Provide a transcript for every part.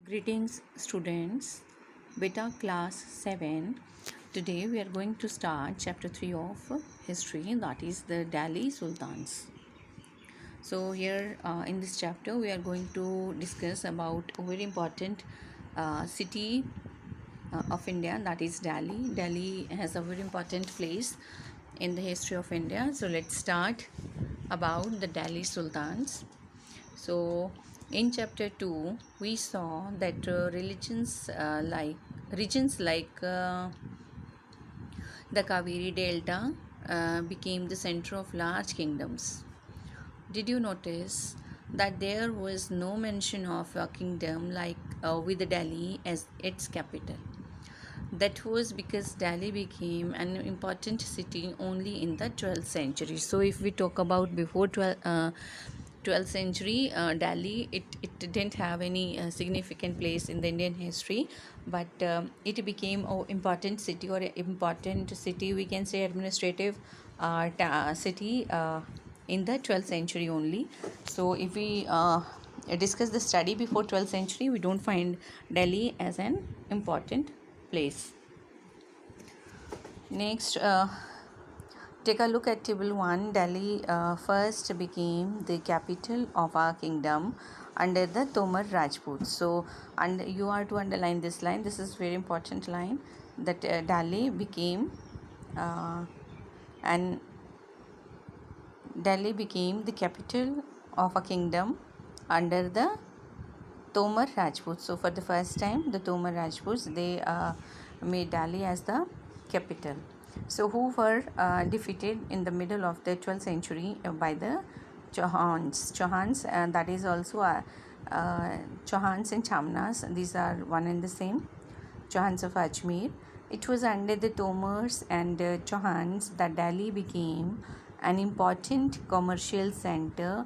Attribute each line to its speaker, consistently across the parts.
Speaker 1: Greetings students, beta class 7. Today we are going to start chapter 3 of history, that is the Delhi Sultans. So here in this chapter we are going to discuss about a very important city of India, that is Delhi. Delhi has a very important place in the history of India. So let's start about the Delhi Sultans. So, in chapter 2, we saw that regions like the Kaveri Delta became the center of large kingdoms. Did you notice that there was no mention of a kingdom like with Delhi as its capital? That was because Delhi became an important city only in the 12th century. So, if we talk about before 12th century, Delhi, it didn't have any significant place in the Indian history, but it became an important city, or important city, we can say administrative city in the 12th century only. So, if we discuss the study before 12th century, we don't find Delhi as an important place. Next, take a look at table 1. Delhi first became the capital of our kingdom under the Tomar Rajputs. So, and you are to underline this line. This is very important line, that Delhi became and Delhi became the capital of a kingdom under the Tomar Rajputs. So, for the first time, the Tomar Rajputs, they made Delhi as the capital. So, who were defeated in the middle of the 12th century by the Chauhans. That is also Chauhans and Chamnas. These are one and the same. Chauhans of Ajmer. It was under the Tomars and Chauhans that Delhi became an important commercial center.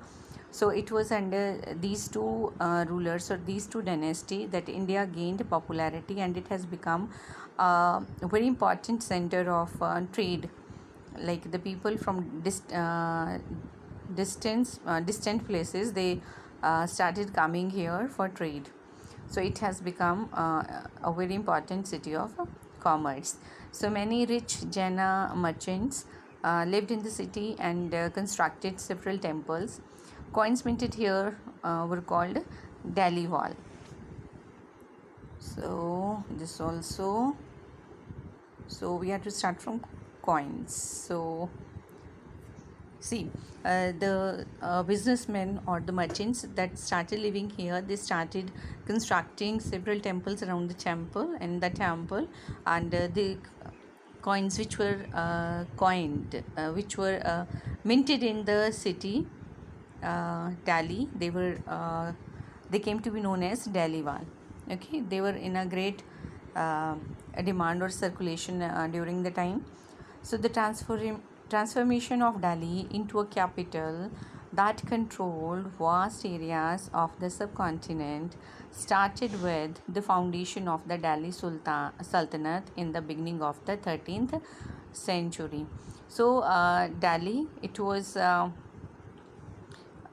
Speaker 1: So it was under these two rulers, or these two dynasty, that India gained popularity, and it has become a very important center of trade. Like the people from distant places, they started coming here for trade. So it has become a very important city of commerce. So many rich Jaina merchants lived in the city and constructed several temples. Coins minted here were called Delhi wall. So this also, so we have to start from coins. So see, the businessmen or the merchants that started living here, they started constructing several temples around the temple and the coins which were which were minted in the city Delhi, they came to be known as Delhi wall. Okay, they were in a great demand or circulation during the time. So the transformation of Delhi into a capital that controlled vast areas of the subcontinent started with the foundation of the Delhi Sultanate in the beginning of the 13th century. So Delhi, it was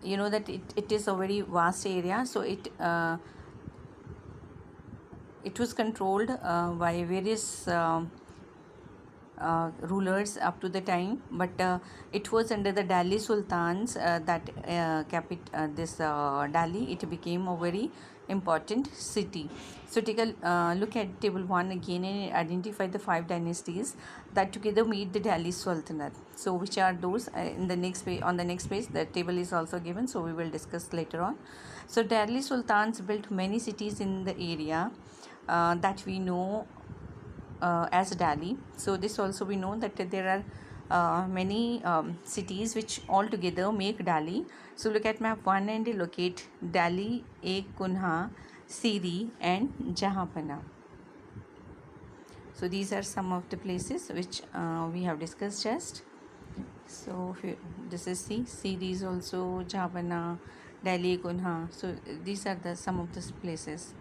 Speaker 1: you know that it is a very vast area. So it was controlled by various rulers up to the time, but it was under the Delhi Sultans that Delhi, it became a very important city. So take a look at table 1 again and identify the 5 dynasties that together made the Delhi Sultanate. So which are those? In the next page, on the next page, the table is also given, so we will discuss later on. So Delhi Sultans built many cities in the area that we know as Delhi. So this also we know that there are many cities which all together make Delhi. So look at map 1 and locate Delhi, Kunha, Siri and Jahanpana. So these are some of the places which we have discussed just. So this is Siri is also Jahanpana, Delhi, Kunha. So these are the some of the places.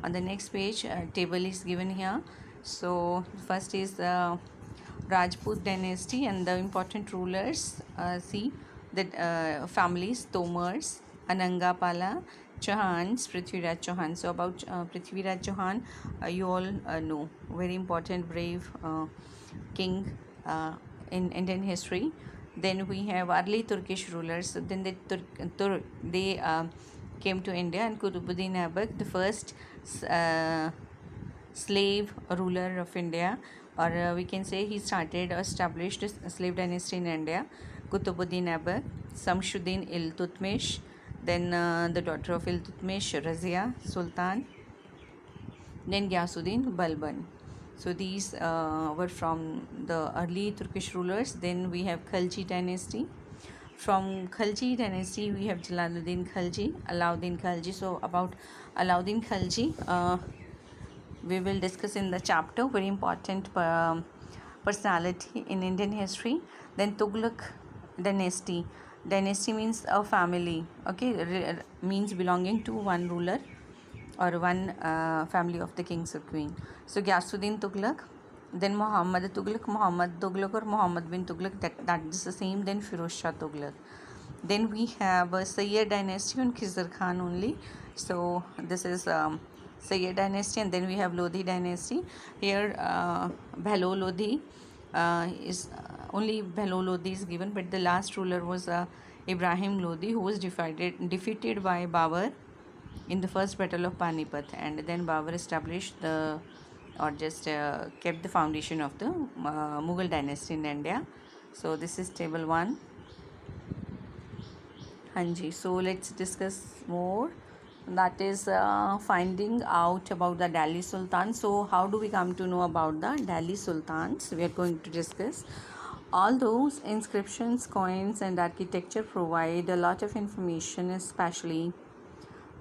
Speaker 1: On the next page, table is given here. So first is the Rajput dynasty and the important rulers. See the families: Tomars, Anangapala, Chauhans, Prithviraj Chauhan. So about Prithviraj Chauhan, you all know, very important, brave king in Indian history. Then we have early Turkish rulers. So then they came to India, and Qutbuddin Aibak, the first uh, slave ruler of India, or we can say he established a slave dynasty in India. Qutbuddin Aibak, Samshuddin Iltutmish, then the daughter of Iltutmish, Razia Sultan, then Ghiyasuddin Balban. So these were from the early Turkish rulers. Then we have Khalji dynasty. From Khalji dynasty, we have Jalaluddin Khalji, Alauddin Khalji. So about Alauddin Khalji, we will discuss in the chapter. Very important personality in Indian history. Then Tughlaq dynasty. Dynasty means a family. Okay, means belonging to one ruler or one family of the kings or queen. So Ghiyasuddin Tughlaq, then Muhammad Tughlaq or Muhammad bin Tughlaq, that is the same. Then Firoz Shah Tughlaq. Then we have Sayyid dynasty on Khizr Khan only. So this is Sayyid dynasty, and then we have Lodhi dynasty. Here Bhelo Lodhi is only Bhelo Lodhi is given, but the last ruler was Ibrahim Lodhi, who was defeated by Babur in the first battle of Panipat, and then Babur established the or just kept the foundation of the Mughal dynasty in India. So this is table 1. Hanji, so let's discuss more. That is finding out about the Delhi Sultans. So how do we come to know about the Delhi Sultans? We are going to discuss. All those inscriptions, coins and architecture provide a lot of information, especially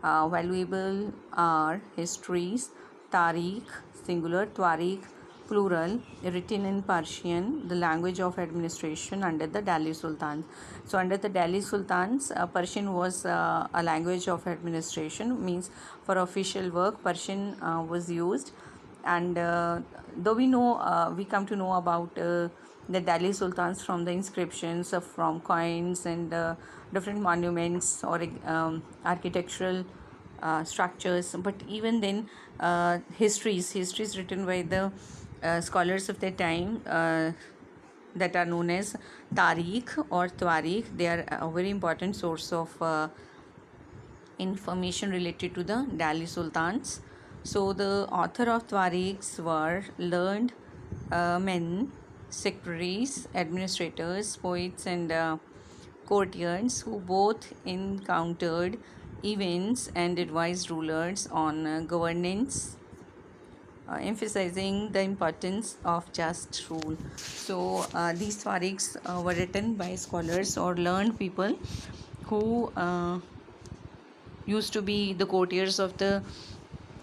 Speaker 1: valuable are histories, Tariq, singular, Tariq, plural, written in Persian, the language of administration under the Delhi Sultans. So under the Delhi Sultans, Persian was a language of administration, means for official work Persian was used. And though we come to know about the Delhi Sultans from the inscriptions, from coins and different monuments or architectural structures, but even then histories written by the scholars of their time that are known as Tariq or Tawariq. They are a very important source of information related to the Delhi Sultans. So the author of Tawariqs were learned men, secretaries, administrators, poets and courtiers who both encountered events and advised rulers on governance, emphasizing the importance of just rule. So these tariqs were written by scholars or learned people who used to be the courtiers of the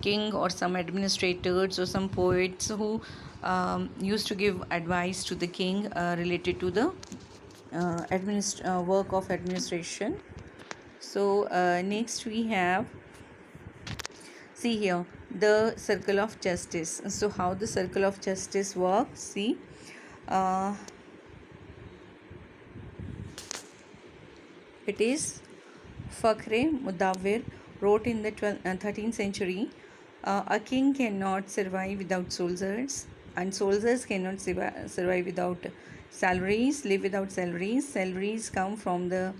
Speaker 1: king, or some administrators or some poets who used to give advice to the king related to the work of administration. So next we have, see here, the circle of justice. So how the circle of justice works? See, it is Fakhre Mudawwir wrote in the 13th century, a king cannot survive without soldiers, and soldiers cannot survive without salaries, live without salaries. Salaries come from the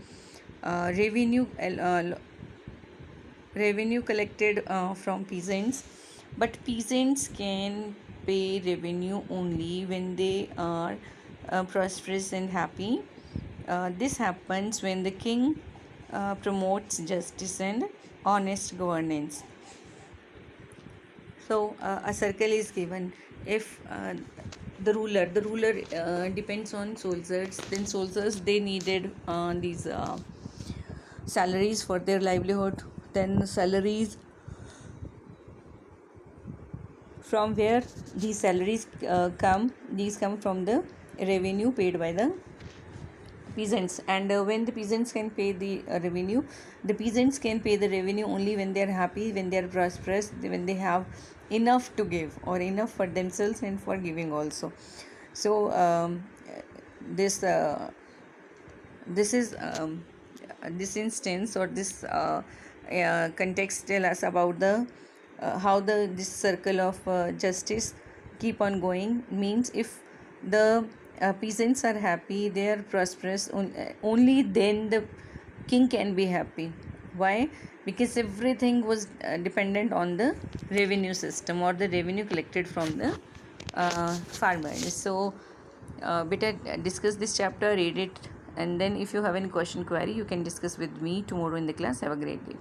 Speaker 1: revenue collected from peasants, but peasants can pay revenue only when they are prosperous and happy. This happens when the king promotes justice and honest governance. So a circle is given. If the ruler depends on soldiers, then soldiers, they needed these salaries for their livelihood. Then salaries, from where these salaries come, these come from the revenue paid by the peasants. And when the peasants can pay the revenue, the peasants can pay the revenue only when they are happy, when they are prosperous, when they have enough to give, or enough for themselves and for giving also. So this is this instance, or this context tell us about the how the this circle of justice keep on going. Means if the peasants are happy, they are prosperous, only then the king can be happy. Why? Because everything was dependent on the revenue system or the revenue collected from the farmers. So better discuss this chapter, read it, and then if you have any question query, you can discuss with me tomorrow in the class. Have a great day.